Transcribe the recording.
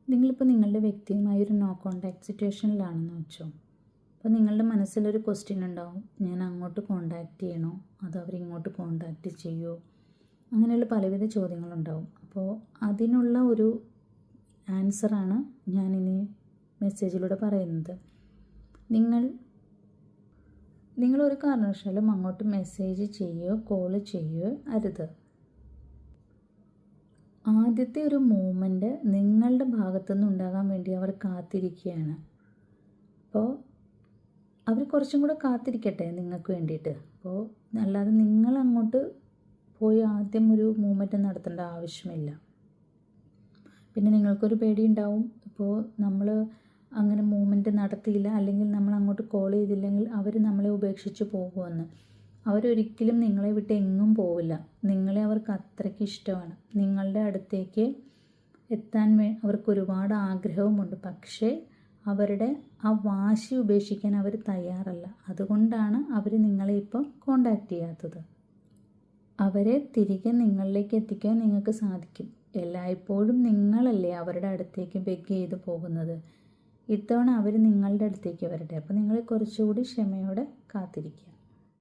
നിങ്ങളിപ്പോൾ നിങ്ങളുടെ വ്യക്തിയുമായി ഒരു നോ കോൺടാക്ട് സിറ്റുവേഷനിലാണെന്ന് വെച്ചോ. അപ്പോൾ നിങ്ങളുടെ മനസ്സിലൊരു ക്വസ്റ്റ്യൻ ഉണ്ടാവും, ഞാൻ അങ്ങോട്ട് കോൺടാക്റ്റ് ചെയ്യണോ അതോ അവരിങ്ങോട്ട് കോൺടാക്റ്റ് ചെയ്യുമോ, അങ്ങനെയുള്ള പലവിധ ചോദ്യങ്ങളുണ്ടാവും. അപ്പോൾ അതിനുള്ള ഒരു ആൻസറാണ് ഞാനിനി മെസ്സേജിലൂടെ പറയുന്നത്. നിങ്ങളൊരു കാരണവശാലും അങ്ങോട്ട് മെസ്സേജ് ചെയ്യുകയോ കോൾ ചെയ്യുകയോ അരുത്. ആദ്യത്തെ ഒരു മൂമെൻറ്റ് നിങ്ങളുടെ ഭാഗത്തുനിന്ന് ഉണ്ടാകാൻ വേണ്ടി അവർ കാത്തിരിക്കുകയാണ്. അപ്പോൾ അവർ കുറച്ചും കൂടെ കാത്തിരിക്കട്ടെ നിങ്ങൾക്ക് വേണ്ടിയിട്ട്. അപ്പോൾ അല്ലാതെ നിങ്ങളങ്ങോട്ട് പോയി ആദ്യം ഒരു മൂമെൻറ്റ് നടത്തേണ്ട ആവശ്യമില്ല. പിന്നെ നിങ്ങൾക്കൊരു പേടിയുണ്ടാവും, ഇപ്പോൾ നമ്മൾ അങ്ങനെ മൂവ്മെൻറ്റ് നടത്തിയില്ല അല്ലെങ്കിൽ നമ്മൾ അങ്ങോട്ട് കോൾ ചെയ്തില്ലെങ്കിൽ അവർ നമ്മളെ ഉപേക്ഷിച്ച് പോകുമെന്ന്. അവരൊരിക്കലും നിങ്ങളെ വിട്ട് എങ്ങും പോവില്ല. നിങ്ങളെ അവർക്ക് അത്രയ്ക്ക് ഇഷ്ടമാണ്. നിങ്ങളുടെ അടുത്തേക്ക് എത്താൻ അവർക്ക് ഒരുപാട് ആഗ്രഹവുമുണ്ട്. പക്ഷേ അവരുടെ ആ വാശി ഉപേക്ഷിക്കാൻ അവർ തയ്യാറല്ല. അതുകൊണ്ടാണ് അവർ നിങ്ങളെ ഇപ്പോൾ കോണ്ടാക്റ്റ് ചെയ്യാത്തത്. അവരെ തിരികെ നിങ്ങളിലേക്ക് എത്തിക്കാൻ നിങ്ങൾക്ക് സാധിക്കും. എല്ലായ്പ്പോഴും നിങ്ങളല്ലേ അവരുടെ അടുത്തേക്ക് ബെഗ് ചെയ്ത് പോകുന്നത്. ഇത്തവണ അവർ നിങ്ങളുടെ അടുത്തേക്ക് വരട്ടെ. അപ്പോൾ നിങ്ങൾ കുറച്ചുകൂടി ക്ഷമയോടെ കാത്തിരിക്കുക.